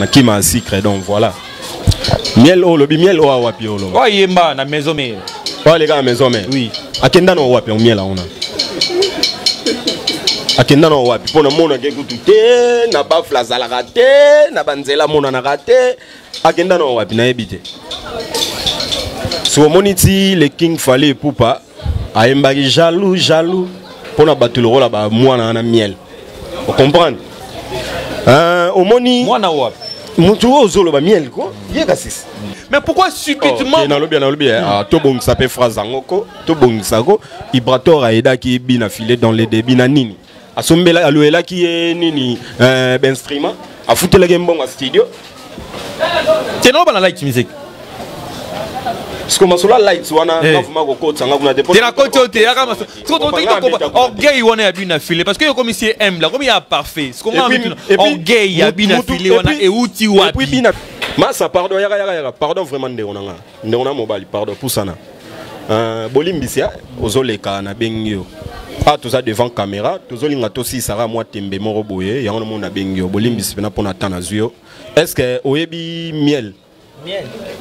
na kima secret donc voilà. Miel o lobi miel o wapi o lo. Oh yemba na maison mère. Pas les gars à maison mère. Oui. Akenda no wapi o miel a ona. Akenda no wapi pona mona ke kutute na ba flazala raté na banzela mona na raté. Akenda no wapi na ebité. So moniti le king fallait poupa a embagi jaloux pona battre le rôle ba mwana na miel. Vous comprenez? Au moni Mwana wapi. Mutu ozolo ba miel ko yeka sis. Mais pourquoi subitement na lobi to bong ça peut phrase ngoko to bong sako Ibrator aida ki bina filé dans les débits na nini asombela aloela ki nini ben streamer a foutela game bon studio c'est non bana like music parce que masola lights wana ngafuma ko kotsa ngakuna dépôt c'est la côte ya kama so to orgueil wana ya bina filé parce que comme ici aime là comme il y a parfait c'est comment orgueil ya bina filé wana et uti wapi. Massa, pardon, pardon vraiment ndéona mobile, pardon pour ça. Bolimbisia, ozoleka na bengyo. Ah, tout ça devant caméra, tout ça lingato si sara moi tembe moro boye, ya on mon na bengyo. Bolimbisi pena pona tanazuyo. Est-ce que oyebi miel?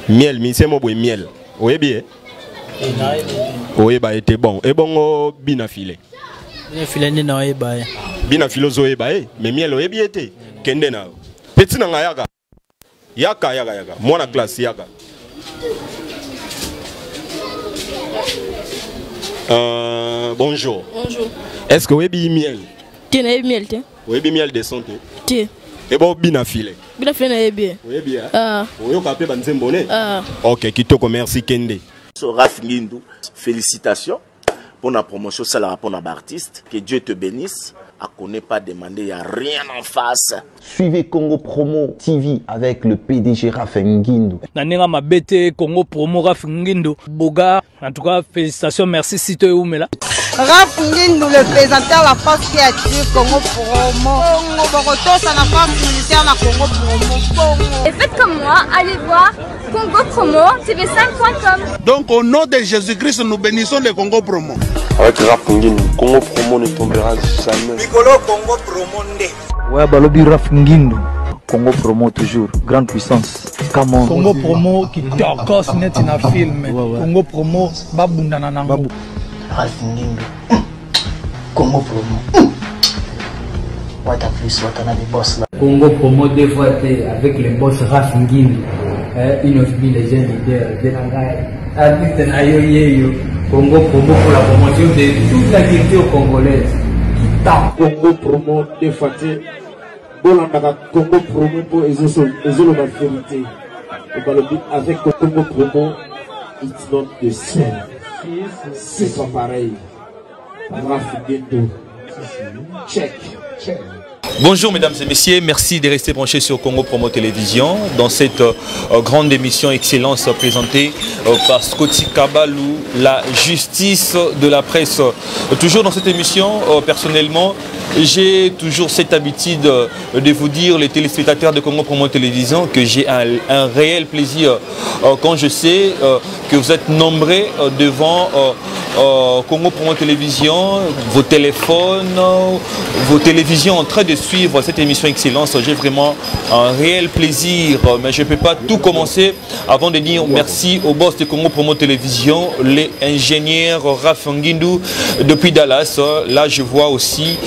Miel, mi c'est mo boye miel. Oyebi Oyeba était bon. Et bon bina filé. Bina filé ni na oyeba. Bina filo zoyeba mais miel oyebi était. Kende na. Petit na ngayaga. Yaka. Moi la classe yaka. Bonjour. Bonjour. Est-ce que vous avez miel? Tu as miel, tu? Vous avez miel de santé? Tu. Et bon, bien filé. Bien filé, bien. Oui, bien. Ah. Vous avez capé banzembone? Ah. Ok, Kitoko, merci Kende. Raf Ngindou, félicitations pour la promotion, ça la pour l'artiste. Que Dieu te bénisse. À connaît pas demander, il n'y a rien en face. Suivez Congo Promo TV avec le PDG Raf Ngindou. Nanenga mabete Congo Promo Raf Ngindou. Boga, en tout cas, félicitations, merci Sito et Oumela. Raf Ngindou, le présentateur la force créative Congo Promo. Congo Boroto, ça n'a pas militaire na Congo Promo. Et faites comme moi, allez voir Congo Promo, tv5.com. Donc au nom de Jésus-Christ, nous bénissons le Congo Promo. Avec Raf Ngindou, Congo Promo ne tombera jamais. Congo Promo ndé. Ouais, balobi Raf Ngindou. Congo Promo toujours, grande puissance. Come on. Congo Promo qui torcos net in a film. Congo Promo babundana nango. Raf Ngindou. Congo Promo. What a plus, what a boss là. Congo Promo dévoilé avec le boss Raf Ngindou. Une of me les jeunes leaders. Arbitre Ayoyeyo. Congo Promo pour la promotion de toute la culture congolaise. Congo Promo défaté. Bolanda Congo Promo pour Ezolo la vérité. Avec Congo Promo, it's not the same. C'est pas pareil. Raf Ngindou. Check. Bonjour mesdames et messieurs, merci de rester branchés sur Congo Promo Télévision dans cette grande émission Excellence présentée par Scotty Kabalou, la justice de la presse. Toujours dans cette émission, personnellement, j'ai toujours cette habitude de vous dire, les téléspectateurs de Congo Promo Télévision, que j'ai un réel plaisir quand je sais que vous êtes nombreux devant Congo Promo Télévision, vos téléphones, vos télévisions en train de suivre cette émission Excellence. J'ai vraiment un réel plaisir, mais je ne peux pas tout commencer avant de dire merci au boss de Congo Promo Télévision, l'ingénieur Raf Ngindou depuis Dallas. Là, je vois aussi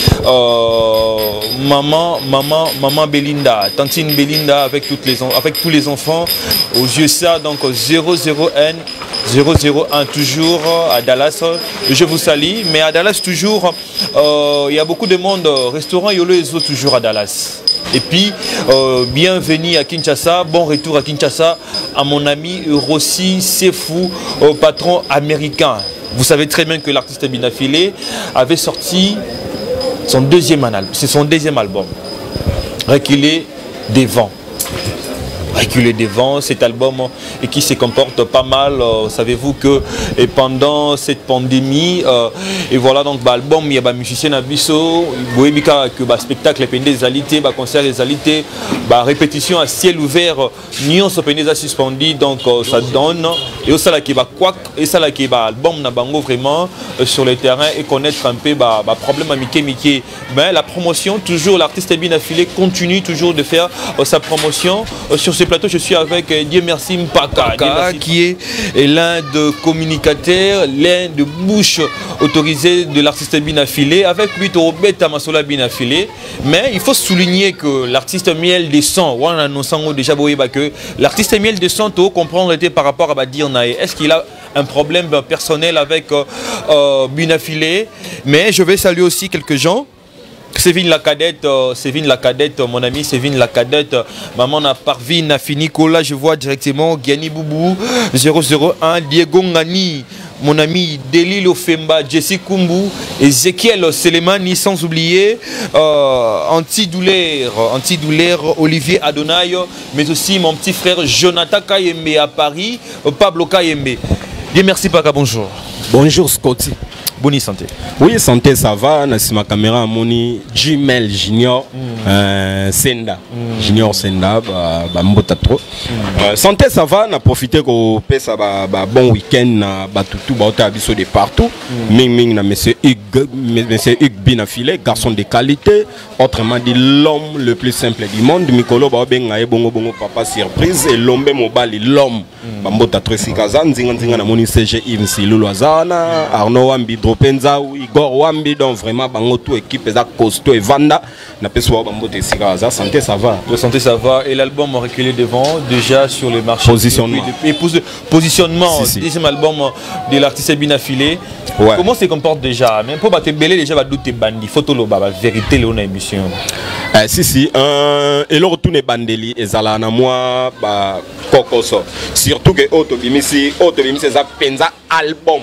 maman Belinda, tantine Belinda avec tous les enfants aux yeux ça, donc 00N 001 toujours à Dallas. Je vous salue, mais à Dallas toujours il y a beaucoup de monde, restaurant Yolo Ezo toujours à Dallas. Et puis bienvenue à Kinshasa, bon retour à Kinshasa à mon ami Rossi Sefou, patron américain. Vous savez très bien que l'artiste Bina Filé avait sorti son deuxième album, Reculer des vents. reculer devant cet album et qui se comporte pas mal. Savez-vous que et pendant cette pandémie et voilà donc l'album il y a des musiciens à biso, que spectacle des alités, concert des alités, répétition à ciel ouvert, nion a suspendu donc ça donne et ça là qui va quoi et ça là qui va album na bango vraiment sur le terrain et connaître un peu problème à Mickey mais la promotion toujours l'artiste bien affilé continue toujours de faire sa promotion sur ce plateau. Je suis avec Dieu merci Mpaka qui est l'un de communicateurs, l'un de bouche autorisé de l'artiste bien affilé avec lui Robeta Masola bien affilé mais il faut souligner que l'artiste Miel des Sons on annonce déjà que l'artiste Miel des Sons comprendre était par rapport à dire est-ce qu'il a un problème personnel avec Binafilé, mais je vais saluer aussi quelques gens. Sévine la cadette, mon ami Sévine la cadette, maman n'a parvi n'a fini Nicolas, je vois directement Gianni Boubou 001, Diego Ngani, mon ami Delil Ofemba, Jesse Kumbu, Ezekiel Selemani, sans oublier antidouleur Olivier Adonai, mais aussi mon petit frère Jonathan Kayembe à Paris, Pablo Kayembe. Bien merci Paka, bonjour. Bonjour Scotty. Bonne santé. Oui, santé ça va. Nasi ma caméra moni Jimel Junior Senda. Junior Senda mbota trop. Santé ça va. Na profiter ko pesa bon week-end na batutu ba ota biso de partout. Ming na monsieur Hugues Binafilé, garçon de qualité, autrement dit l'homme le plus simple du monde. Mikolo ba benga e bongo papa surprise et l'homme mobile l'homme. Mbota trop sikaza nzinga na moni CG Yves Silulu Azana, Arnaud Wambi Penza ou Igor Wambi, donc vraiment bango tout équipe est costaud et vanda na peso bambote sikaza. Santé ça va. La santé ça va et l'album a reculé devant déjà sur le marché. Positionnement. Positionnement. Deuxième album de l'artiste Binafilé. Ouais. Comment se comporte déjà? Même pour battre belé déjà va douter bandi. Photo lo baba vérité le on a émission. Si et le retourne bandeli et zala na moi kokoso. Surtout que auto bimisi ça penza album.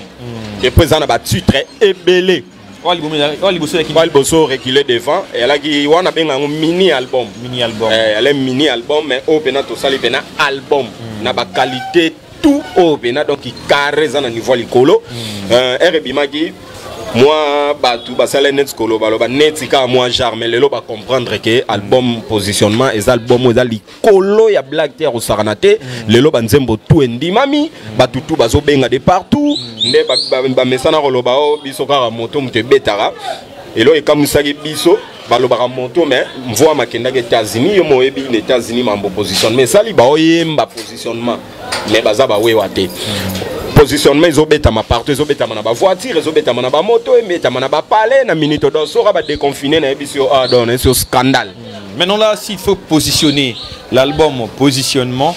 Et présent na ba titre et belé. Walboso reculé devant et là qui on a bien un mini album. Elle est mini album mais au pena to sali pena album. Na ba qualité tout au pena donc il carré ça na niveau likolo. Rebimagi moi tout basale net skolo baloba netika moi genre mais lelo ba comprendre que album positionnement et album aux likolo ya black terre au saranate lelo banzembo tout endimami tout bazo benga de partout nde ba mesana roloba o biso kara moto mte betara elo e kamusaki biso baloba moto mais voix makenda ke États-Unis yo mo ebi les États-Unis mambo positionnement mais sali ba oyemba positionnement mais baza ba wewate positionnement ils ont bêta ma partout ils ont bêta ma voiture ils ont bêta ma moto et bêta ma palais na minute d'or sera ba déconfiné na émission donner sur scandale. Maintenant là s'il faut positionner l'album positionnement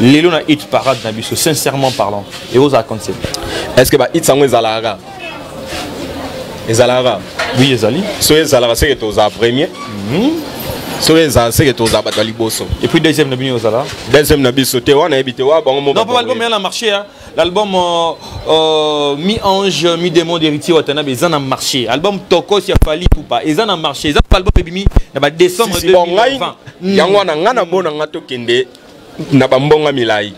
lelo na hit parade na biso sincèrement parlant et aux concept est-ce que ba hit sango ezalaga oui ezali so ezalaga c'est que aux premier c'est que tous abattu liboso et puis deuxième nabi ozala deuxième nabi sauté on a évité wa bon non pas l'album il a marché hein l'album mi-ange mi-démon d'héritier watana bezan a marché album toko si a fallu ou pas et ça a marché ça album bimi na ba décembre 2020 yango na ngana bona ngato kende na bambonga milai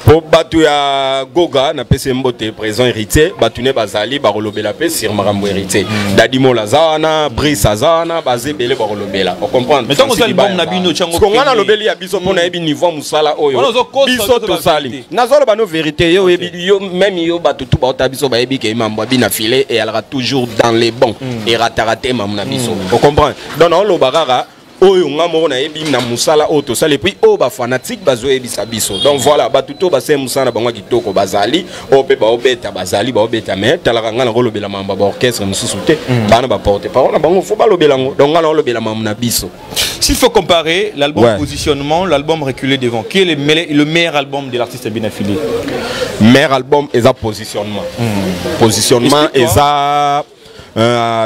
po batu ya goga na pese mbote présent héritier batu ne bazali ba rolobela pe sur marambo héritier dadimo lazana brice azana bazebele ba rolobela on comprend mais tant que album na bino chango ko ngana lobeli ya biso pona ebi niveau musala oyo biso to sali nazolo ba no vérité yo ebi yo même yo batu tout ba tabiso ba ebi ke mambo bina filé et elle sera toujours dans les bons et rataraté mamna biso on comprend donc on lo bagara oyo ngamo na ebi na musala auto sala et puis o ba fanatique bazo ebisa biso donc voilà ba tuto ba se musana bangwa kitoko bazali o pe ba obeta bazali ba obeta mais talaka ngana ko lobela mamba ba orchestre mususu te bana ba porter parole na bango fo ba lobela ngo donc ngana lobela mamba na biso. S'il faut comparer l'album positionnement, l'album reculé devant, qui est le meilleur album de l'artiste Binafilé? Meilleur album est à positionnement. Positionnement est à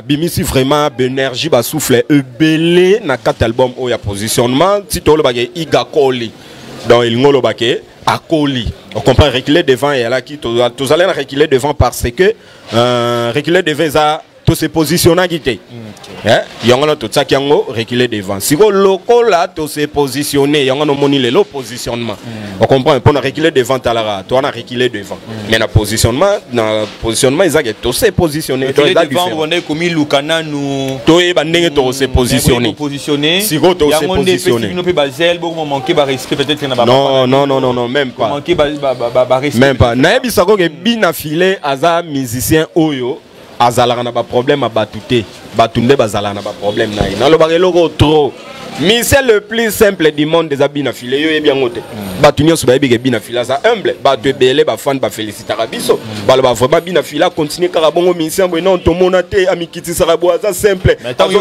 bimisi vraiment d'énergie ba souffle belé na quatre albums au ya positionnement si to le bagay iga koli donc il ngolo baké akoli on comprend reculer devant et là qui tous allez reculer devant parce que reculer devant ça to se positionner guité yango na to tsaki yango reculer devant siko lokola to se positionner yango no moni le positionnement on comprend pour reculer devant talara to na reculer devant mais na positionnement ezake to se positionner to devant on est comme lukana nous to e ba ndenge to se positionner siko to se positionner no pe bazel beaucoup manquer ba respect peut-être na ba non même pas manquer ba respect même pas na ebisako ke bina filé aza musicien oyo azalaka na ba problème à batute batunde bazala na ba problème na na lo ba eloko trop mais c'est le plus simple du monde des abina filé yo bien ngote batunyo so ba ebike bina fila za humble ba te belé ba fan ba féliciter biso ba lo ba vraiment bina fila continuer karabongo musicien bo non to monate amikiti sarabo za simple azo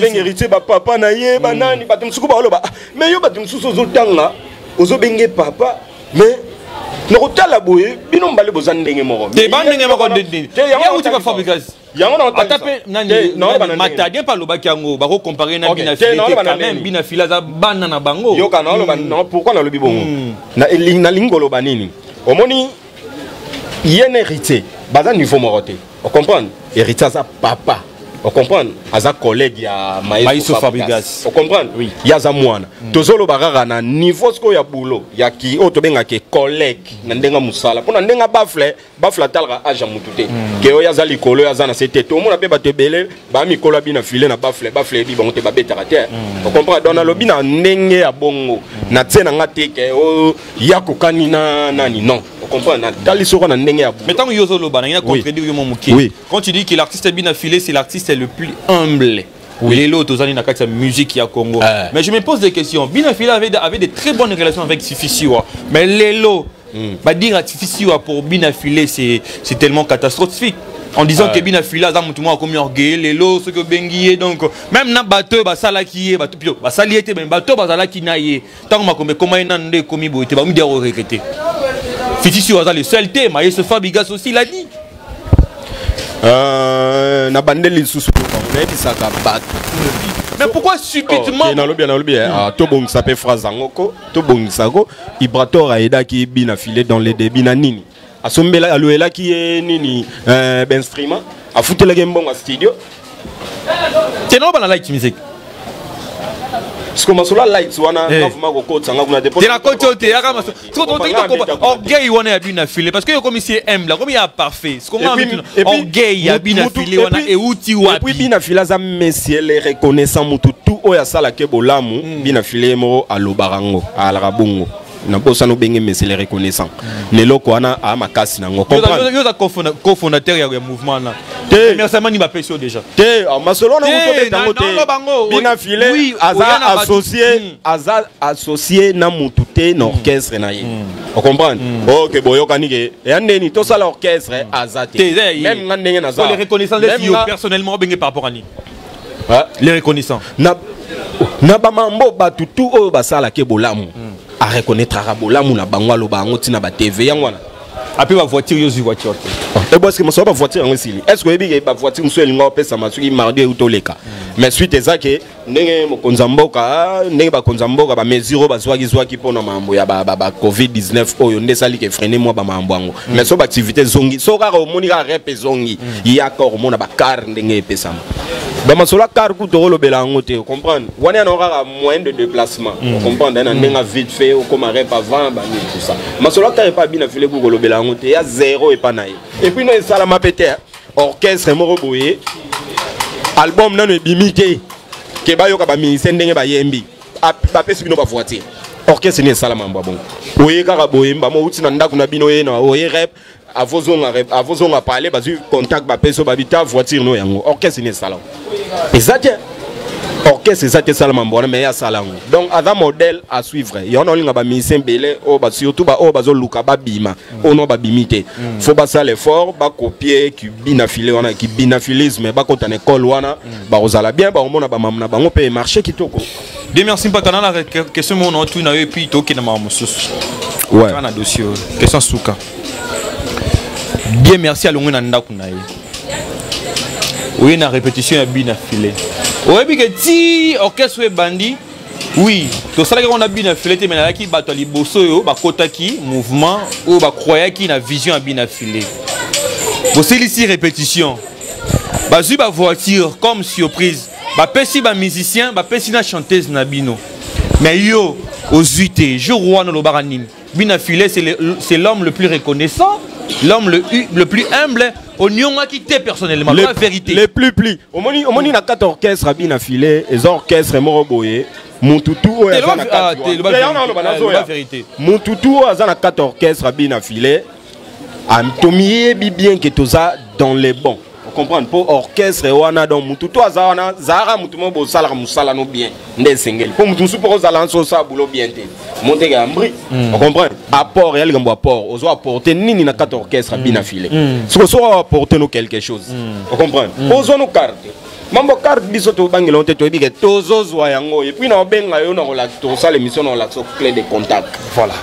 benga héritier ba papa na ye ba nani batumsuku ba lo ba mais yo batumsusu zo tanga ozo benge papa mais nokotala boye bino mbale bozana ndenge moko te bandenge moko ndenge ya uti ba fabrication yango na atape nani matadien pa lobaki yango bako comparer na bina fila quand même bina fila za bana na bango yo kana loba non pourquoi na lobi bongo na lingolo banini omoni yene héritier baza niveau moroté on comprend héritier za papa on comprend aza collègue ya Maïso Fabrigas on comprend oui ya za mwana tozolo barara na niveau sko ya boulot ya ki otobenga ke collègue na ndenga musala pona ndenga bafle talra aja mutute ke o ya za likolo ya za na sete to mona pe batebele ba mikolo bina file na bafle bi bonte ba betara te on comprend dona lobi na ndenge ya bongo na tsena ngate ke o ya kokani na nani non on comprend na talisoko na ndenge ya mais tant que yozo loba na contredire yo momuki quand tu dis que l'artiste bina file c'est l'artiste le plus humble. Oui. Les lots, tous na kati musique ya Congo. Mais je me pose des questions. Bina Fila avait de très bonnes relations avec Sifisiwa. Mais les lots, bah dire à Sifisiwa pour Bina Fila, c'est tellement catastrophique. En disant que Bina Fila, ça m'a tout comme orgueil, les lots, ce que Benguié, donc même na bateau, bah ça là qui est, bah tout pio, bah ça lié, même bateau, bah ça là qui naïe. Tant que ma comment il n'a pas commis boité, bah me dire regretter. Sifisiwa, ça le seul thème, mais ce Fabigas aussi l'a dit. Na bandeli susu na bat mais pourquoi subitement na lobi to bong ça peut phrase ngoko to bong sako Ibrator aida ki bina filé dans les débits na nini asombela aloela ki nini ben instrument a futela ke mbongo studio teno bana like music parce que masola lights wana kavuma ko tsanga kuna depo la côté ote ya kama orgueil wana ya bina filé parce que comme ici aime là comme il y a parfait ce qu'on a orgueil ya bina filé wana et outi wapi et puis bina filé za messieurs les reconnaissants mutu tout oya sala ke bolamu bina filé mo alobarango ala rabungo na bosa no benge messieurs les reconnaissants lelo ko wana a makasi nango comprendre yo za cofondateur ya mouvement là merci mani ba pesio déjà te masolo na muto betango te bina filé aza associé na mutu te na orchestre na ye on comprend OK boyo kanike et andeni to sala orchestre azate même ngandenge na za les reconnaissants personnellement benge par rapport à ni les reconnaissants na ba mambo batutu o basala ke bolamu à reconnaître bolamu na bango lo bango tina ba TV yangwana après la voiture yozu voiture et parce que ma voiture en sili est-ce que ebi ba voiture nso elinga opesa masuki mardi ou toleka mais suite ezake ndenge mokonzamboka ndenge ba konzamboka ba mesure ba zwaki pona mambo ya ba COVID-19 oyo ndesali ke freiner moi ba mambo ngo mais so ba activité zongi so ka omoni ka rep zongi ya ka omona ba car ndenge epesa ba masola car ku to lo belango te comprendre wani na ka moyen de déplacement comprendre na ndenge vite fait ou comme rep avant ba ni tout ça masola ka pas bien filé ku lo belango te ya zéro et pas naï et puis no sala ma péter orchestre moko boye album nano bimité ke ba yoka ba musicien ndenge ba yembi ba pesi bino ba voiture orchestre ni sala mambo bon oye kaka boye mba mo uti na ndako na bino ye na oye rep avozonga parler bazu contact ba peso ba bita voiture no yango orchestre ni sala exact orchestre exact sala mambo na mais ya sala ngo donc ada modèle à suivre yo na linga ba musicien belé o ba surtout ba o bazo luka ba bima ono ba bimité faut ba ça l'effort ba copier qui bina filé wana qui binafilisme ba kota na école wana ba ozala bien ba omona ba mamna ba ngopé marché kitoko de merci pas kana la question mon on tout na et puis to ki na mamususu ouais kana dossier question suka bien merci à l'ongwe na ndaku na ye oui na répétition ya bina filé oui bien que ti orchestre bandi oui tout ça là on a bina filé mais là qui bato liboso yo ba kotaki mouvement ou ba croyait qui na vision ya bina filé vous c'est ici répétition Bazu ba voiture comme surprise. Ba pesi ba musicien, ba pesi na chanteuse na bino. Mais yo aux UT, je roi no lobaranine. Bina Filé c'est l'homme le plus reconnaissant, l'homme le plus humble. On n'y a quitté personnellement, la vérité. Les plus plis. Au moni na 4 orchestres Bina Filé, les orchestres moroboye. Mututu azana vérité. Mututu azana 4 orchestres Bina Filé. Antomie bien que toza dans les bons. Vous comprenez pour orchestre wana donc Mututu azana zara mutumo bo sala musala no bien. Ndé singel. Pour mututu pour zala so sa boulot bien té. Monter gambri. Vous comprenez? Apport réel gambo apport. Ozo apporter nini na 4 orchestres Bina Filé. Ce que soit apporter nous quelque chose. Vous comprenez? Ozo nous carte. Mambo carte biso to bangelo te to bi ke tozo zwa yango et puis na benga yo na la to ça l'émission na la clé de contact. Voilà.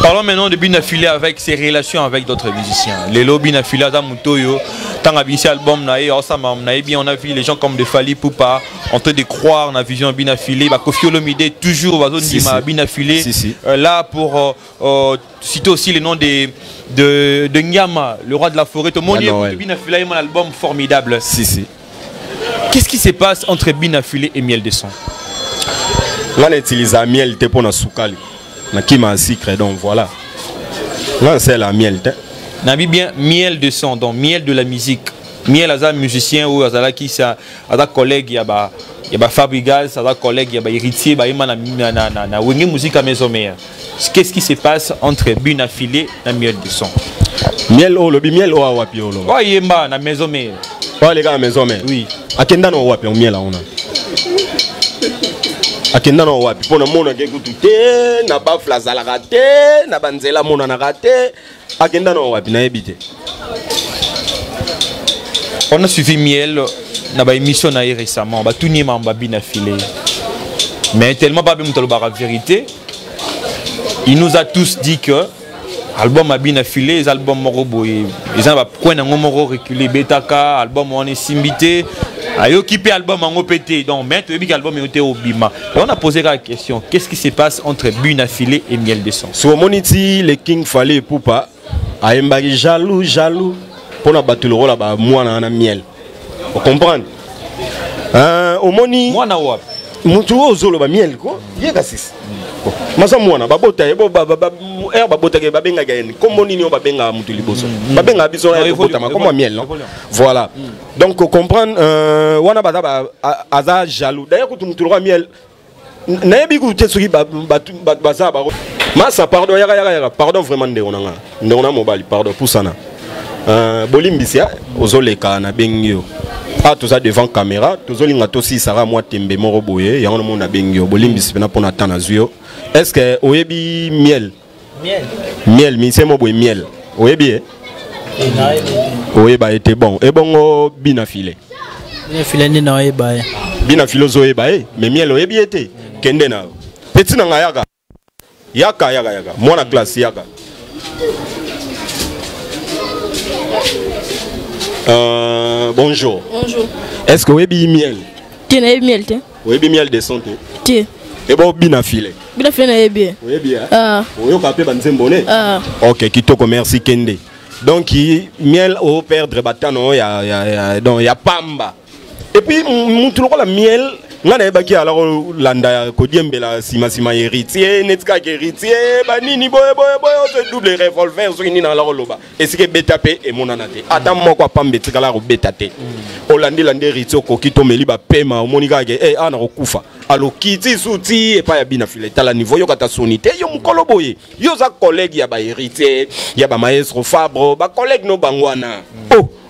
Parlons maintenant de Bina Filé avec ses relations avec d'autres musiciens. Lelo Bina Filé da mutoyo tanga bisi album na e osama na e bien on a vu les gens comme de Fali Poupa en train de croire dans la vision Bina Filé ba Koffi Olomide toujours bazo ndima Bina Filé. Là pour citer aussi le nom de Nyama, le roi de la forêt. Tout le monde Bina Filé un album formidable. Qu'est-ce qui se passe entre Bina Filé et Miel de Son? Là, on utilise la miel pour na soukali. Na kima sucre donc voilà. Là, c'est la miel. Nabi bien Miel de Son, donc miel de la musique. Miel aza musicien ou azala qui ça, aza collègue yaba Fabrigas, aza collègue yaba héritier ba ima na wenge musique à maison mère. Qu'est-ce qui se passe entre Bina Filé et Miel de Son? Miel o lobi miel o awapi o lo. Oh yemba na maison mère. Oh les gars, maison mère. Oui. Akenda no wapi on miel on a. Akenda no wapi pona mona ke kututé na ba flazala raté na banzela mona na raté. Akenda no wapi na ebité. On a suivi Miel na ba émission na récemment, ba tout ni mamba Bina Filé. Mais tellement pas bien la vérité. Il nous a tous dit que album a Bina Filé, les albums moroboy, les gens point un moro reculé betaka, album on est simbité, ayo occupé album en pété. Donc maintenant le album est au bima. Et on a posé la question, qu'est-ce qui se passe entre Bina Filé et Miel de Son? Sur moniti le King Fali Poupa a embagi jaloux pour na battre le rôle là moi na miel. Vous comprenez? Au moni moi na wap. Mutu ozolo ba miel ko, yeka sis. Masa mwana babota ebo babota ke babenga gaeni kombo nini o babenga mutu liboso babenga biso na babota comme miel non voilà donc comprendre wana bata aza jaloux d'ailleurs que mutu le miel na yebi ku tetsuki baza ba masa pardon yaka pardon vraiment ndona mobile pardon pour sana bolimbisia ozoleka na bengio ah tout ça devant caméra tous linga tosi sara moi tembe moro boye ya on mona bengio bolimbisi pena pona tana zuyo. Est-ce que oyebi miel mi c'est mo boye miel oyebi oyeba était bon et bon Bina Filé ni na oyeba Bina Filé oyeba mais miel oyebi était kende na petit na yaka moi na classe yaka. Bonjour. Bonjour. Est-ce que vous avez miel? Tu as miel? Vous avez miel de santé? Tu. Et bon, Bina Filé. Bina Filé, bien. Oui, bien. Vous avez appelé Banzembone? Ok, Kitoko, merci Kende. Donc, miel au perdre batano, il y a Pamba. Et puis, nous trouvons la miel. Nga na ebaki alors landa kodiembela sima héritier netka héritier banini boye on double revolver so ni na la loba est-ce que betape et monanate adam moko pambe tikala ro betate olandi lande héritier ko kitomeli ba pema monika ke ana kokufa alo kiti suti et pas ya Bina Filé tala niveau yo kata sonité yo mukolo boye yo za collègue ya ba héritier ya ba maestro Fabro ba collègue no bangwana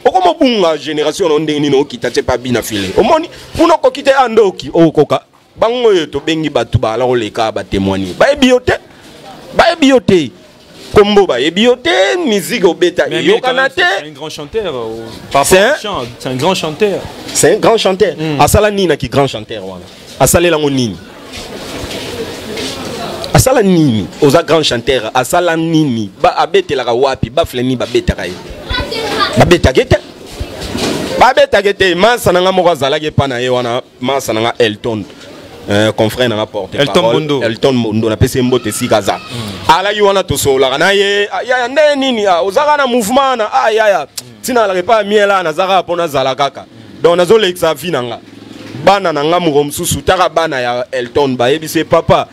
Okomo bunga génération on ndeni no kita pas Bina Filé. Omoni puno ko kite andoki okoka bango yo to bengi batu ba la oleka ba témoigner. Ba bioté. Kombo ba bioté musique obeta yo kanate. C'est un grand chanteur c'est un grand chanteur. C'est un grand chanteur. Asala nina ki grand chanteur wana. Asala la nini. Asala nini oza grand chanteur asala nini ba abete la wapi ba fleni ba beta kai. Babeta gete masa nanga moko azalaki pana ye wana masa nanga Elton confrère nanga porte Elton Mondo na pese mbote sikaza ala yi wana to sola na ye ya nde nini ozaka na mouvement na ya tina la pas miela na zaka pona zala kaka donc nazo lexa vie nanga bana nanga moko mususu taka bana ya Elton bayebi se papa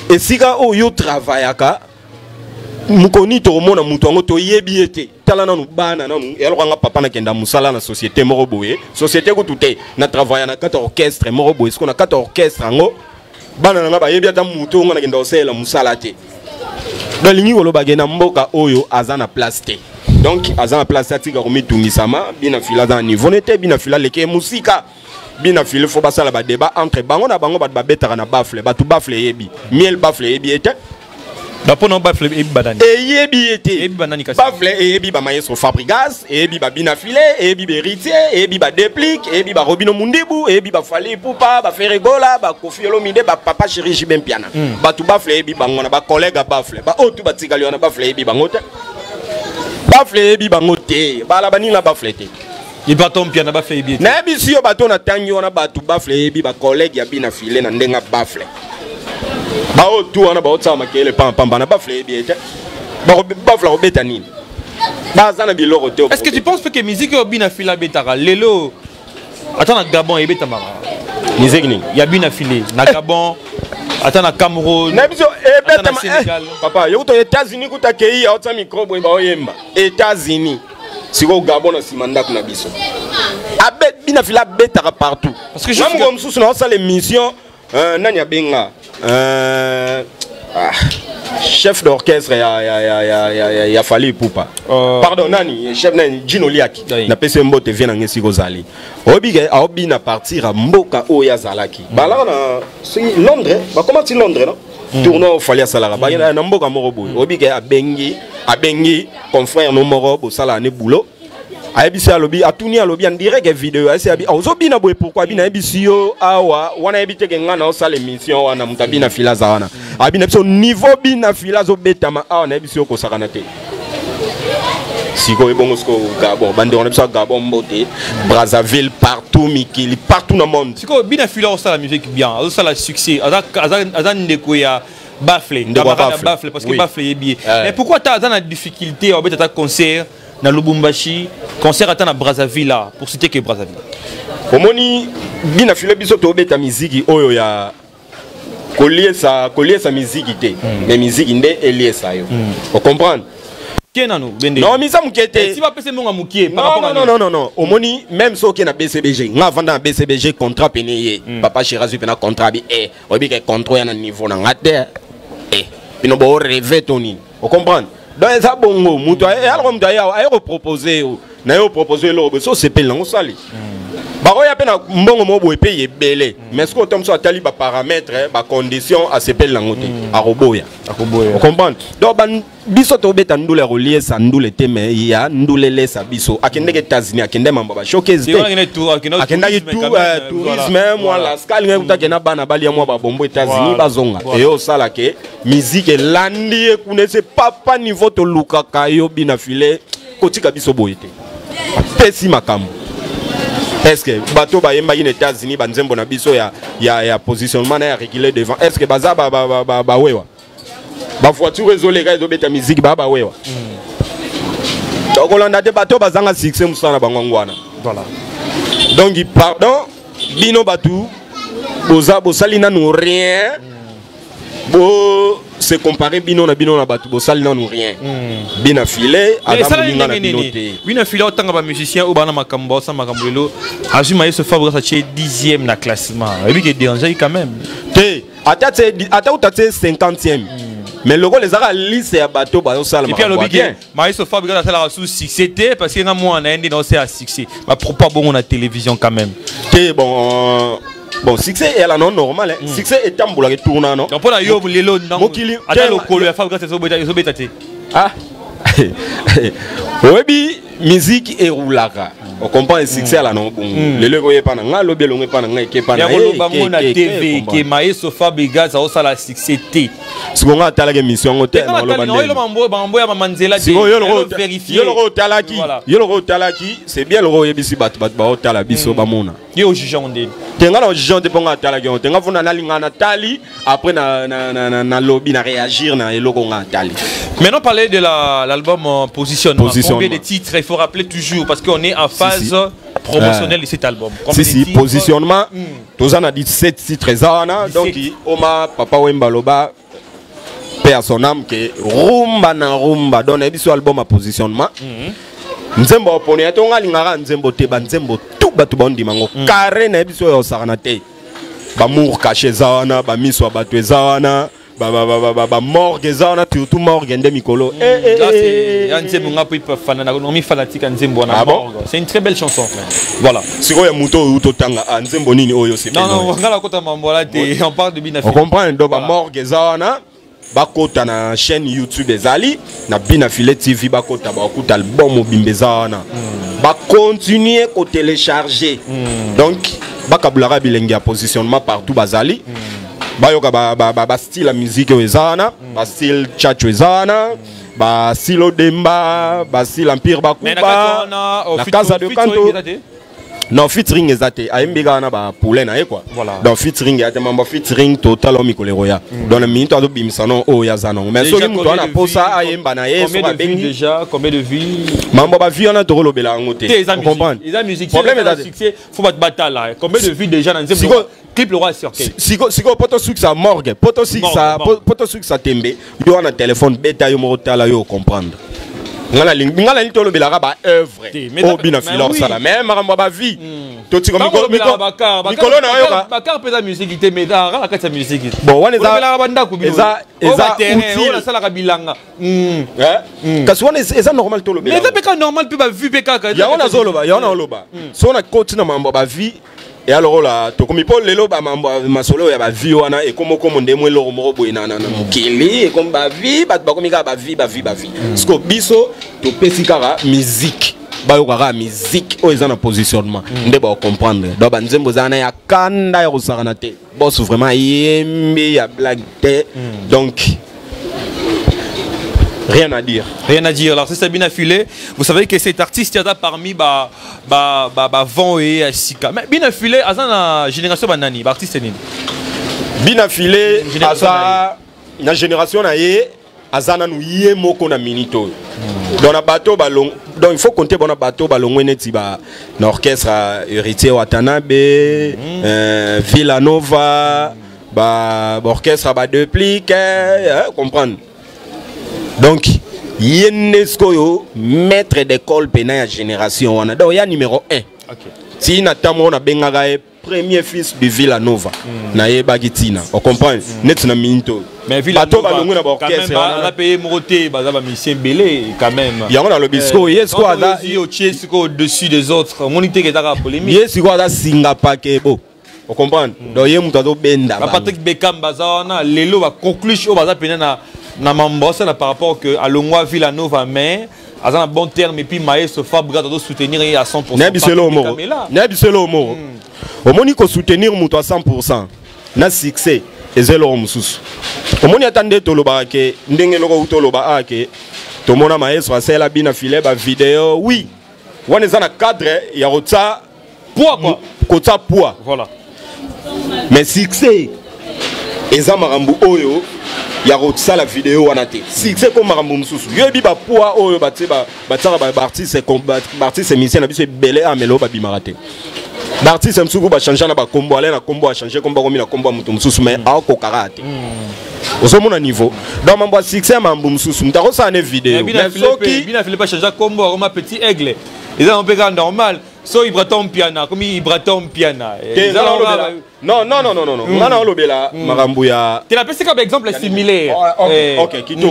esika oyo travaillaka mukoni to mona mutu ngo to yebi ete tala nanu bana nanu elokanga papa na kenda musala na société moko boye société ko tuté na travailler na 4 orchestre moko boye ce qu'on a 4 orchestre ngo bana nanga bayebi ata mutu ngo na kenda osela musala te balingi kolo bagena mboka oyo azana place te donc azana place atika ko mitungisama bina fila dans niveau nete bina fila leke musika bina file faut pas ça la débat entre bango na bango ba betara na bafle ba tu bafle yebi miel bafle yebi ete ba pono bafle yebi badani e yebi ete yebi banani kasi bafle e yebi ba maestro Fabrigas e yebi ba bina file e yebi ba héritier e yebi ba déplique e yebi ba Robino Mundibu e yebi ba Fally Ipupa ba Ferregola ba Kofi Olomide ba papa chéri Jibem Piana ba tu bafle yebi bango na ba collègue bafle ba otu ba tikali na bafle yebi bango te bafle yebi bango te ba la bani la bafle te il baton piano ba fait bien na bisi yo bato na tangi wana batu bafle yebi ba collègue ya bina file na ndenga bafle ba otu wana ba otsa makele pamba na bafle yebi ete ba bafle obeta nini ba zana biloko te. Est-ce que tu penses que musique yo bina file betara lelo attends na Gabon et beta mara musique ni ya bina file na Gabon attends na Cameroun na biso e beta papa yo to États-Unis kuta kei ya otsa micro boy ba oyemba États-Unis siko Gabon na simanda kuna biso abet bina fila betaka partout parce que je suis mususu na ça l'émission nani abenga chef d'orchestre ya Fally Ipupa pardon nani chef nani Gino Liaki na pese mbote vient na siko zali obige aobi na partir a mboka oya zalaki bala na Londres ba comment ti Londres non tournoi Fally Salara ba na mboka moko boy obige abengi confrère no moro bo sala ne boulot ayebisi alobi atuni alobi en direct vidéo ayesi abi ozobi na boye pourquoi bina yebisi yo awa wana yebite ke ngana osala émission wana mutabi na filaza wana abina biso niveau bina filazo betama awa na yebisi yo kosakana te siko ebongo sko Gabon bande on biso Gabon mbote Brazzaville partout Mikili partout dans le monde siko bina filazo osala musique bien osala succès azan ndeko ya Bafle, Bafle parce que Bafle est bien. Mais pourquoi tu as une difficulté à faire un concert dans Lubumbashi, concert à Brazzaville là, pour citer que Brazzaville? Omoni bina file biso to beta musique oyo ya collier sa musique té mais musique ndé elié ça yo. Vous comprenez? Non, misa mukete. Si va passer mon amukie par rapport à non. Omoni même so qui na BCBG, nga vanda BCBG contrat pénéé. Papa Chirazu pena contrat bi obi ke contrat na niveau na ngate. Bino bo rêver toni. Vous comprenez? Donc ça bongo muto alors muto ya ayo proposer na yo proposer lo so sepel na osali. Ba oya pena mbongo mo bo payer belé. Mais ce qu'on tombe sur tali ba paramètres ba conditions à sepel na ngote. A roboya. Vous comprenez? Donc ban biso to beta ndule relier sa ndule teme ya ndule lesa biso akende ke États-Unis akende mambo ba showcase te akende tourisme moi la scale ngekuta kena bana bali ya moi ba bombo États-Unis bazonga et yo sala ke musique landi ekune c'est papa niveau to lukaka yo bina file kotika biso boyete pesi makambo est-ce que bateau ba yemba ina États-Unis banzembo na biso ya positionnement na réguler devant est-ce que baza ba wewa ba voiture ezolé ga ezobeta musique ba wewa donc on a des bateaux bazanga succès musana bangongwana voilà donc pardon bino batu boza bosalina nous rien bo se comparer bino na batu bosalina nous rien bina filé adamuninga na binote bina filé otanga ba musicien ou bana makambo sa makambo lelo azuma yeso Fabrice a 10e na classement et puis que déranger quand même te ata utate 50e. Mais le rôle les ara liste ya bateau ba osala ma. Et puis alors bien maïso Fabrice a la sous succès parce que na moi na indi non c'est à succès ma pas bon on a télévision quand même te bon succès est là non normal succès est tambola que tourna non donc pour la yo lelo ndango ata le kolo ya Fabrice so beta te ah webi musique et roulaka on comprend le succès là non bon le lego ye pana nga lobi longe pana nga ke pana ya bango na TV ke maïso Fabrice a osala succès te sikonga atala ke mission hotel no lo bande ya manzela de vérifier yo lo talaki c'est bien lo yebisi bat ba otala biso ba mona yo jugeant ndé tenga na jugeant de ponga talaki on tenga funa na linga na tali après na lobby na réagir na eloko nga tali. Maintenant parler de l'album Positionnement. Combien de titres il faut rappeler toujours parce qu'on est en phase promotionnel de cet album. Si, positionnement. Tous en a dit 7 titres. Donc, Oma, Papa Wembaloba, père son âme, qui rumba na rumba. Donc, il y a un album à positionnement. Nzembo opone tonga lingara nzembo te banzembo tout batu bondi mango carré na biso yo saranate ba mour caché zawana ba miso batwe zawana ba morgue zawana tout morgue ndé mikolo nzembo nga peut fana na nomi fanatique nzembo na morgue. C'est une très belle chanson. Voilà. Siko ya muto uto tanga nzembo nini oyo c'est non ngala kota mambola te on parle de Bina Filé. On comprend do ba morgue zawana bakota na chaîne YouTube ezali na Bina Filé TV bakota ba okuta album bimbezana ba continuer ko télécharger donc bakabulaka bilenge ya positionnement partout bazali bayoka ba style la musique ezana ba style chacho ezana ba style odemba ba style empire bakuba na casa de canto. Non, featuring ezate aimbiga na ba poulet na quoi. Voilà. Donc featuring ya mamba featuring total o mikoleroya. Donc le minute ado bimsano o ya zanon. Mais so muto na posa aimba na ye so ba bengi déjà combien de vues? Mamba ba vie na toro lobela ngote. Vous comprenez? Les musique problème est succès, faut pas te battre là. Combien de vues déjà dans Nzembo? Clip le roi sur quel? Siko poto succès morgue, poto succès tembe. Yo na téléphone beta yo mo tala yo comprendre. Ngala li tolo belaka ba œuvre o Bina Filé ça même makambo ba vie to tiko mikolo na yo ka bakar pesa musique te meda la kata musique bon wana belaka banda ku bino eza on sala ka bilanga kasi wana eza normal tolo belaka mais eza normal pe ba vie pe kaka ya wana zoloba ya wana oloba so na continue mambo ba vie. Et alors là, tu comme Paul Lelo, ma solo, il y a ma vie, et comme on démoule le romo, et comme ma vie, ma vie. Parce que biso, tu peux musique. Bayokara musique, oh, ils ont un positionnement. On doit comprendre. Donc, Nzembo Zana, il y a Kanda, il y a boss vraiment, il y a blague. Donc, rien à dire. Rien à dire. Alors, c'est Bina Filé. Vous savez que cet artiste, il y a parmi Van et Asika. Mais Bina Filé, il y a une génération de Nani, artiste Nini. Bina Filé, il y a une génération de Azana nous yé moko na minito. Dans la bateau ballon, donc il faut compter bon bateau ballon neti ba l'orchestre héritier Watanabe, Villanova, ba orchestre ba deux pliques, comprendre. Donc Yenesko yo maître d'école pena génération wana. Donc il y a numéro 1. Si natamo na bengaga premier fils de Villanova na yebagitina. On comprend net na minto. Mais Villanova on a payé Moroté bazaba musicien belé quand même. Il y a on a le bisco yesko ada au-dessus des autres. Monité que ta polémique. Yesko ada Singapore kebo. On comprend. Donc yemuto benda. Patrick Beckham bazana lelo va conclure au baza pena na mambosa na par rapport que à Longwa Villanova mais à un bon terme et puis Maestro Fabra doit soutenir à 100%. Nebiselo mo. Au moni ko soutenir muto à 100%. Na succès ezelo mususu. Au moni attendé to loba ke ndenge loko to loba ake to mona Maestro asela Bina Filé ba vidéo oui. Wana za na cadre ya rota poids quoi. Kota poids. Voilà. Mais succès eza marambu oyo ya rotsa la vidéo wana te. Succès comme marambu mususu. Yebi ba poids oyo batie ba tsara ba artiste artiste musicien na biso belé amelo ba bimarate. L'artiste msuku ba changer na ba combo aller na combo a changer combo komi na combo mutu mususu mais a ko karate. Ozo mona niveau. Dans mambo succès mambu mususu mtako sa ne vidéo. Bina Filé pas changer combo comme petit aigle. Ils ont un peu normal. So Ibratom piana comme Ibratom piana. Non. Ngana olobela marambu ya. Tu l'as passé comme exemple similaire. OK, kitoko.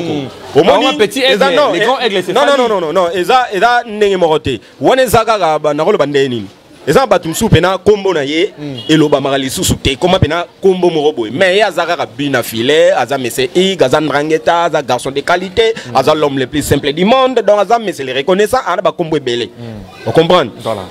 Au moins petit aigle, les grands aigles c'est Non, eza ndenge morote. Wana zaka ba na koloba ndeni. Eza batum su pena kombo na ye eloba magali susu te koma pena kombo morobo. Mais ya zaka Bina Filé, aza mese Gazan Rangeta, aza garçon de qualité, aza l'homme le plus simple du monde, donc aza mese le reconnaissant ana ba kombo belé. On comprend? Voilà.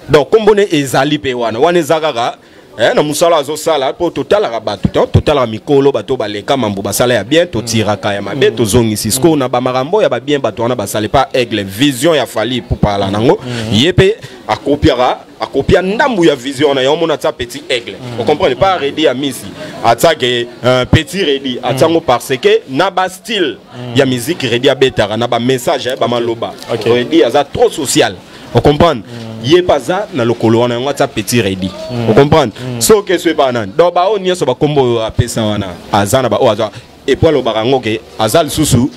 Donc kombo ne ezali pe wana zaka na musala zo sala po total rabatu total ra mikolo bato baleka mambo basala ya bien to tiraka ya mabe to zongi sisko na ba marambo ya ba bien bato na basale pas aigle vision ya fali pour parler nango yepe akopia ndambu ya vision na yo mona ta petit aigle on comprend pas ready ya misi attaque petit ready atango parce que na ba style ya musique ready ya betara na ba message ba maloba ready aza trop social. On comprend? Yé pas ça dans le colon on a ça petit ready. On comprend? So que ce pas nan. Donc ba on y a so ba combo a pesa wana. Azana ba o azana. Et puis le barango que azal susu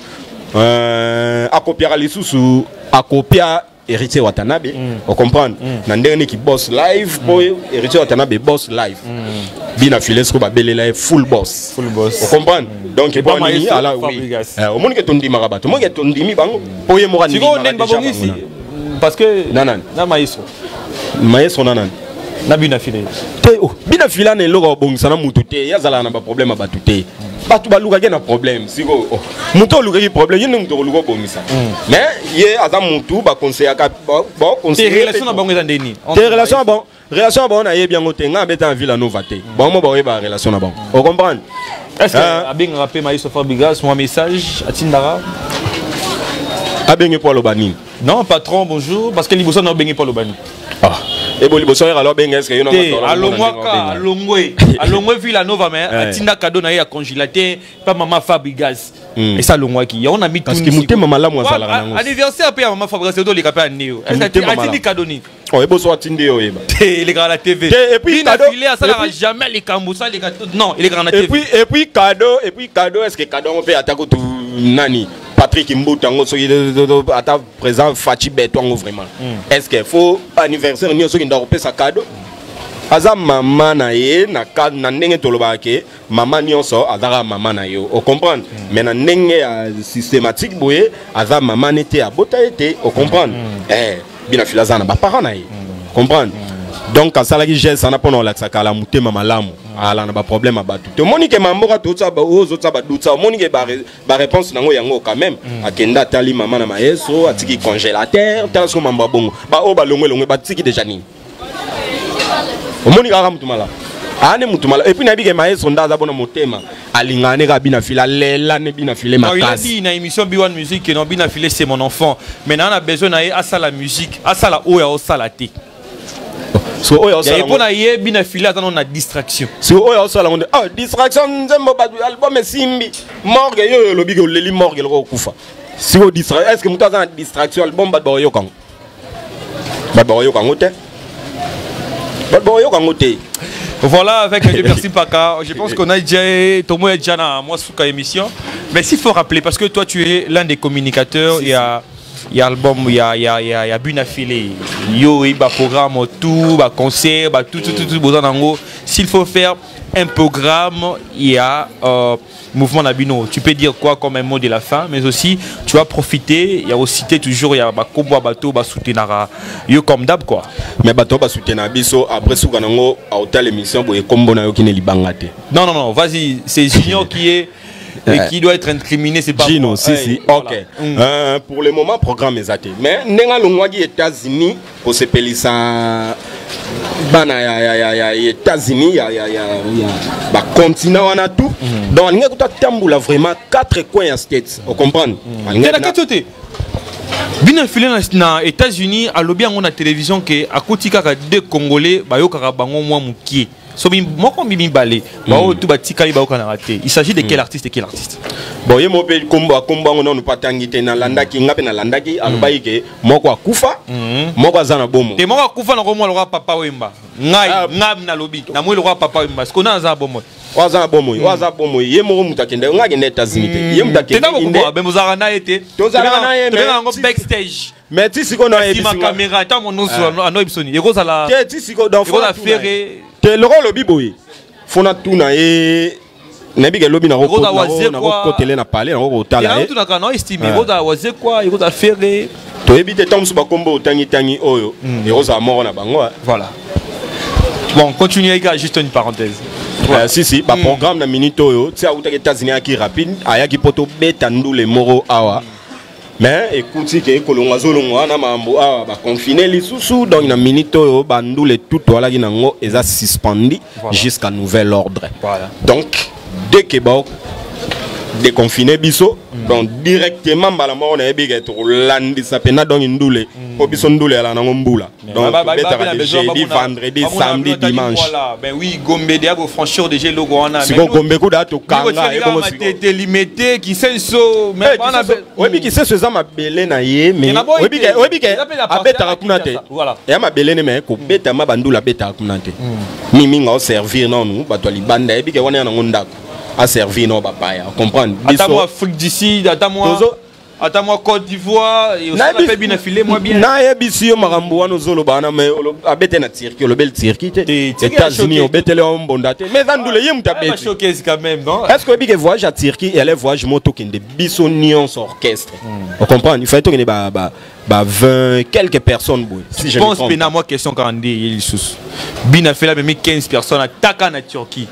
a copier les susu a copier Héritier Watanabe. On comprend? Nan dernier qui boss live pour Héritier Watanabe boss live. Bina files ko ba belé live full boss. Full boss. On comprend? Donc et bon ni ala oui. Au monde que tondi marabat. Au monde que tondi mi bango. Pour y mora ni. Parce que nanan na maestro nanan na bina file te oh bina fila ne logo bongisa na mutu te yazala na ba problème batu te batu baluka ke na problème siko oh mutu luka ki problème yene mutu luka bongisa mais ye aza mutu ba conseiller ka bon conseiller relation na bango ndeni te relation bon na ye bien ngote nga beta en ville nova te bon mo ba ba relation na bon on comprend est-ce que abing rappel maestro Fabrigas mon message atindara abeng pour le bani. Non, patron, bonjour. Parce que l'Iboso n'a pas le bani. Ah. Et bon, l'Iboso alors ben est-ce que you know. Alongwe Villa Nova mais atinda cadeau na ya congélaté pas maman Fabrigas. Et ça longwa qui on a mis tout. Parce que muté maman là moi ça la. Anniversaire après maman Fabrigas do les capé néo. Est-ce que atindi cadeau ni? Oh, Iboso atindi yo eba. Les gars à la TV. Et puis cadeau ça n'a jamais les camboussa les gars. Non, il est grand à TV. Et puis cadeau est-ce que cadeau on fait attaquer tout nani? Patrick Mboutango, à ta présent, Fachi Betongo vraiment. Est-ce qu'il faut anniversaire, nous sommes dans le cadeau? Aza maman na ye na kad na ndenge tolobake maman nyonso azara maman na yo o comprendre mais na ndenge systématique boye aza maman était à bota été o comprendre bina filazana ba parents na ye comprendre donc à ça là qui gère ça n'a pas non la sakala muté mama lamu ala na ba problème abatu te monique mamboka tout ça ba ozo ça ba doute ça monique ba réponse nango yango quand même akenda tali maman na maestro atiki congélateur tel so mamba bongo ba o ba longwe ba tiki déjà ni monique ara mutumala ane mutumala et puis na bige maestro ndaza bona motema alingane ka bina fila lela ne bina file makasi. Il a dit na émission B1 Music que non bina file c'est mon enfant mais on a besoin na asa la musique asa la o ya o salate. So oyo sala ngo na ye bina fila tano na distraction. So oyo sala ngo ah distraction nzembo ba album simbi morgue yo lobi ko leli morgue lo kufa. Si o distraction est-ce que muta za distraction album ba yo kango. Ba yo kango te. Ba yo kango te. Voilà avec Dieu merci Paka. Je pense qu'on a déjà Tomo et Jana moi sous émission. Mais s'il faut rappeler parce que toi tu es l'un des communicateurs il y a album il y a Buna Filé yo il ba programme tout ba concert ba tout besoin d'ango s'il faut faire un programme il y a mouvement Nabino tu peux dire quoi comme un mot de la fin mais aussi tu vas profiter il y a aussi toujours il y a ba combo bateau ba soutenara yo comme d'hab quoi mais bateau ba soutenara biso après sous kanango à hôtel émission boye combo na yo qui ne libangate non vas-y c'est Junior qui est et qui doit être incriminé, c'est pas Gino, si. Ok. Pour le moment, programme est athée. Mais nenga longwagi États-Unis, pour se peler ça, bana États-Unis, bah continent on a tout. Donc on a tout tamboula vraiment 4 coins à States. Vous comprenez? Bien infilé dans les États-Unis, à l'objet on a télévision que à côté de 2 Congolais, bah yo karabango moi mukie. Il s'agit de quel artiste et quel artiste? Bon, il y a combo on pas tangité na landaki ngape na landaki alubai ke moko akufa moko azana bomo. Te moko akufa na komo le papa wemba. Ngai ngam na lobi. Na moi le papa wemba. Est-ce qu'on a azana bomo? Wazana bomo. Ye moko mutakende ngaki net États-Unis. Ye mutakende. Tena boko ben muzarana été. Tozarana ye mais backstage. Mais tu sais qu'on a ma caméra tant mon nom sur a no ibsoni. Yego sala. Tu sais qu'on dans fond la ferré. Te le rôle biboy. Fona tuna e nabi ke lobi na côté na parler na otala e tuna kana estimé roda waze quoi il roda ferré to ebite tomsu ba kombo tangi oyo et rosa mort na bango voilà bon continuez gars juste une parenthèse si ba programme na minute oyo ti a uta ke États-Unis qui rapide aya ki poto beta ndule moro awa mais écoute que kolonga zolonga na mambo awa ba confiner les sous donc na minute oyo ba ndule tout wala ki nango eza suspendu jusqu'à nouvel ordre. Voilà. Donc dès que ba déconfiné biso donc directement balama on a bien être landi ça pena donc ndoule po biso ndoule ala na ngombula donc betaka jeudi vendredi samedi dimanche voilà ben oui gombe dia go franchir déjà logo wana si gombe ko da to kanga et comme c'était limité qui senso mais on a oui qui senso za mabele na ye mais oui abeta kuna te voilà ya mabele ne mais ko beta mabandula beta kuna te mimi nga servir non nous bato libanda et bike wana na ngondako à servir nos papaya, comprendre. Attends-moi Afrique d'ici, attends-moi Côte d'Ivoire, et aussi on a fait bien affilé, moi bien. Na yebisi yo marambo wana zolo bana mais abete na Turquie, le bel Turquie te. États-Unis obete le ombondate. Mais andule yem tabete. Choqué quand même, non? Est-ce que bige voyage à Turquie et aller voyage moto qui de bisonions orchestre. On comprend, il faut que les 20 quelques personnes boy. Si je pense pena moi question quand on dit il sous. Bien fait là même 15 personnes attaquent en Turquie.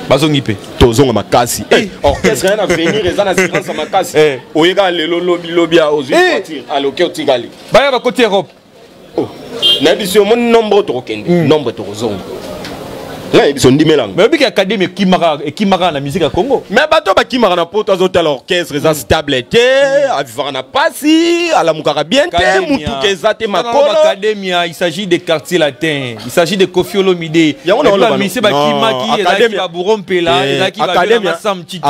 Bazongipe tozonga makasi orchestre rien à venir et ça na silence makasi oyega lelo lobby a aux partir aloke otikali ba côté Europe na biso mon nombre to kende nombre to zonga là ils sont dimelang mais biki académie kimara na musique à Congo mais bato ba kimara na poto azotel orchestre za stabilité a vivre na pasi ala mukara bien te mutu kezate makolo académie il s'agit des quartiers latins il s'agit de Kofi Olomide la musique ba kimaki académie ba burompela eza ki ba na sam titu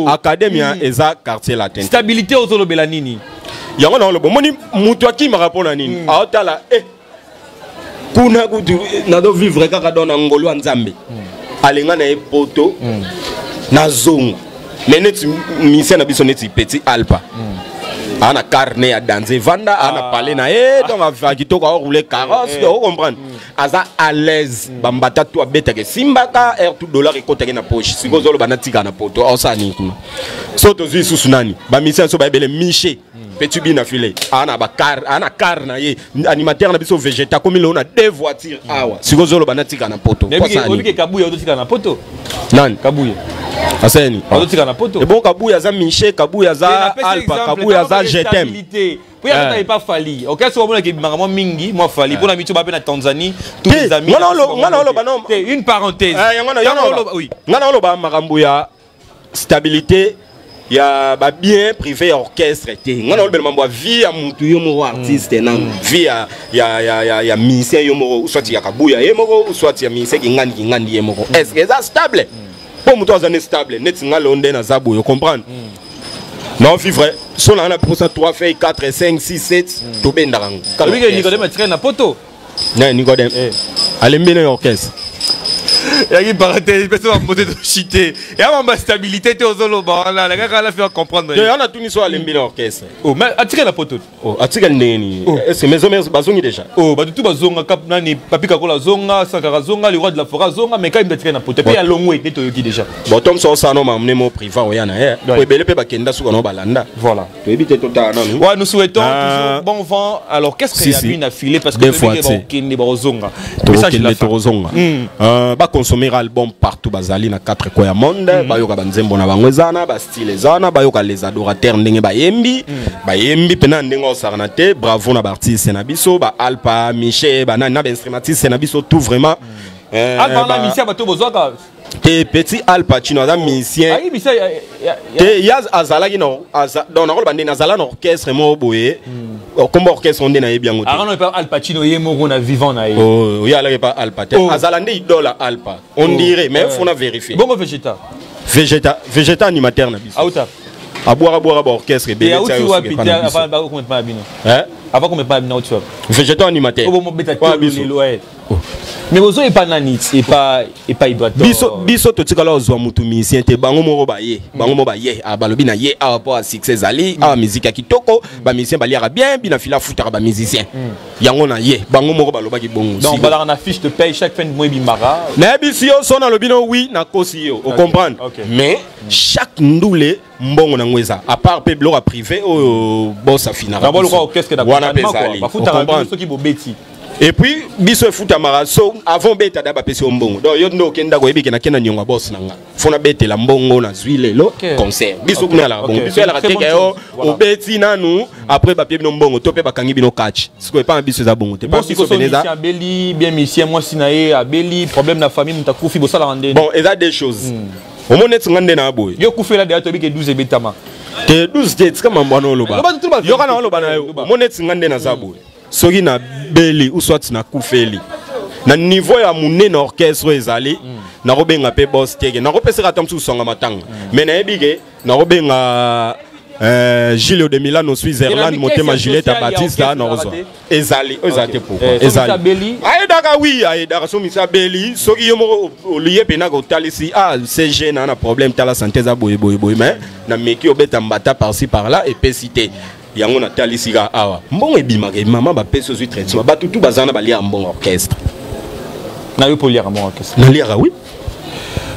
académie eza quartier latin stabilité ozolobela nini yango na lobo moni mutu akimara pona nini aotala kuna kutu nado vivre kaka dona ngolo wa nzambe alenga na epoto na zonga menet mission na biso neti petit alpa ana carnet ya danser vanda ana parler na donc a kitoko a rouler carrosse tu comprendre aza à l'aise bambata to abeta ke simbaka air tout dollar ekotaki na poche sikozolo banatika na poto osani kuna so to zi susunani ba mission so ba bele miché petit bien affilé ana car na ye animateur na biso végéta comme il on a deux voitures awa sikozolo banatika na poto obike kabuya ototika na poto nan kabuya aseni ototika na poto et bon kabuya za miché kabuya za alpa kabuya za jetem pour y avoir pas fali OK so on a ki maman mingi moi fali pour la mitu ba na Tanzanie tous les amis une parenthèse oui ngana lo ba makambo ya stabilité ya ba bien privé orchestre te ngana olbel mambo vie ya mutu yo mo artiste na vie ya musicien yo mo soit ya kabuya ye mo soit ya musicien ngandi ye mo est-ce que ça stable pour mutu azane stable net ngala onde na zabo yo comprendre non vivre so na pour ça 3 fait 4 5 6 7 to benda rango kabi ke Nicodème tire na poto na Nicodème alembe na orchestre yaki parenthèse personne va monter de chiter et avant ma stabilité te ozolo ba la gars la faire comprendre on a tout ni so alembe na orchestre oh mais atire la poto oh atire ndeni c'est maison bazongi déjà oh ba tout bazonga cap nani papi kakola zonga sakara zonga le roi de la forêt zonga mais quand il atire na poto puis à longwe ne to yoki déjà bon tom so ça no mamne mo privé oyana ko ebele pe bakenda suka no balanda voilà to ebite tota non ouais nous souhaitons toujours bon vent alors qu'est-ce qu'il y a bien affilé parce que le bazonga message la bazonga ba consommer album partout bazali na 4 coins ya monde bayoka banzembo na bangwezana ba style zana bayoka les adorateurs ndenge bayembi pena ndenge osarana te bravo na artiste na biso ba alpa miché ba na instrumentiste na biso tout vraiment alpa na miché ba to bozwaka te petit alpa chino da musicien te yaz azalaki no donc na kolba ndena azala na orchestre mo boye comme orchestre onde na yebiango te non pas Al Pacino ye moko na vivant na ye oh ya la pas alpa te azala nde idole alpa on dirait mais faut na vérifier bongo végéta animateur na biso auta aboira ba orchestre be ya uti wapi avant ba ko mettre bino avant ko mettre bino uti wapi végéta animateur oh bon beta mais bozo epa nani epa idoit biso to tikala ozwa mutu musicien te bango mo ba ye abalobi na ye a rapport à succès ali a musique ya kitoko ba musicien baliaka bien bina fila futa ba musicien yango na ye bango mo baloba ki bongo donc bala na fiche de paye chaque fin de mois bimbara na bisio sona lobino oui na kosi yo o comprendre mais chaque ndoule mbongo na ngweza à part pe blora privé o bossa finara d'abord quoi qu'est-ce que wana bezali ba futa ba ceux qui bobeti et puis biso futa maraso avant beta da ba pesi mbongo donc yo ndo kenda ko ebike na kena nyonga boss nanga fona bete la mbongo na zuile lo concert biso kuna la bongo biso la keke yo obeti nanu après ba pie mbongo to pe bakangi bino catch siko pas biso za bongo te pas biso beneza abeli bien mission moi sinae abeli problème na famille mutakufi bosala rande bon et ça des choses Au moins net ngande na boy. Yo ku fela de atobi ke 12 betama. Te 12 te tika mambano loba. Yo kana loba na yo. Au moins net ngande na za boy. Soki na beli ou soit na kufeli. Na niveau ya mune na orchestre ezali na robenga pe boss tege. Na ropesera tamsu songa matanga. Mais na ebige na robenga Gilles de Milano Switzerland motema Juliette Batista na rozo. Ezali pourquoi ezali. Aidaka oui aidaka so misa beli soki yomo lié pena ko talisi CG na problème tala santé za boy mais na meki obeta mbata par-ci par-là et pesité. Yango na talisika awa. Mbongo ebimaka mama ba peso zo traitement ba tutu bazana ba lia mbongo orchestre. Na yo polier mbongo orchestre. Na lia oui.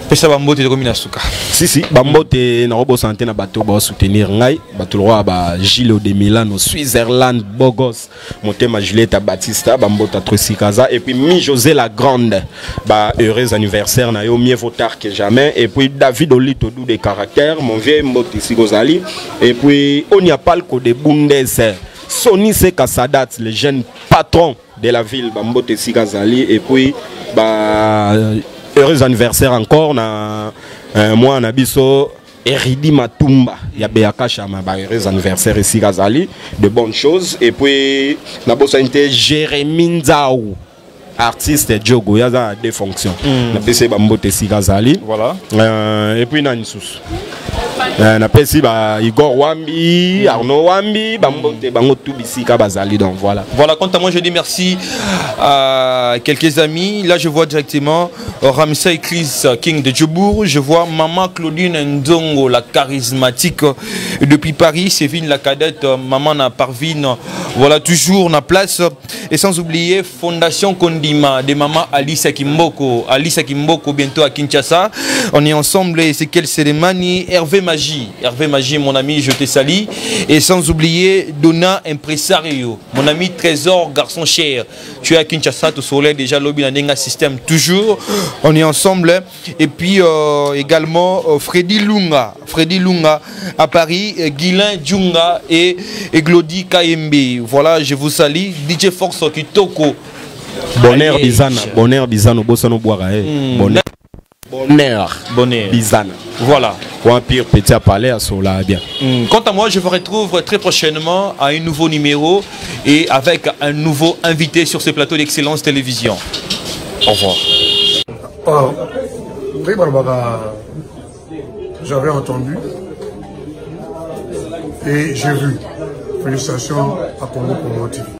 Pesa bambote de komina suka. Si bambote na robo santé na bato ba soutenir ngai bato roi ba Gilles de Milano Switzerland Bogos motema Juliette Batista bambota Trusikaza et puis mi José la Grande ba heureux anniversaire na yo mieux vaut tard que jamais et puis David Olito dou des caractères mon vieux mbote Sigozali et puis on n'y a pas le code de Bundes Sony Seka Sadat le jeune patron de la ville bambote Sigazali et puis ba heureux anniversaire encore na moi na biso Eridi Matumba ya Beaka Chama ba heureux anniversaire ici Gazali de bonnes choses et puis na bosante Jérémy Nzaou artiste Djogo ya za deux fonctions na PC bambote ici Gazali voilà et puis na Nsus na PC ba Igor Wambi Arnaud Wambi bambote bango tout bisika bazali donc voilà quant à moi je dis merci à quelques amis. Là je vois directement Ramsey Chris King de Djobourg, je vois maman Claudine Ndongo la charismatique depuis Paris, Sévine la cadette, maman na Parvine, voilà toujours na place et sans oublier Fondation Kondima de maman Alice Kimboko bientôt à Kinshasa. On est ensemble et c'est quel cérémonie Hervé Magie mon ami je te salue et sans oublier Donna Impresario mon ami Trésor garçon cher tu es à Kinshasa au soleil déjà lobby dans système toujours on est ensemble et puis également Freddy Lunga à Paris Guilain Djunga et Glody Kayembe voilà je vous salue DJ Force Kitoko bonheur bizana bosano boira bonheur bizana voilà Empire Petit à Palais à Sola bien. Quant à moi, je vous retrouve très prochainement à un nouveau numéro et avec un nouveau invité sur ce plateau d'Excellence Télévision. Au revoir. J'avais entendu et j'ai vu. Félicitations à Congo Promo TV.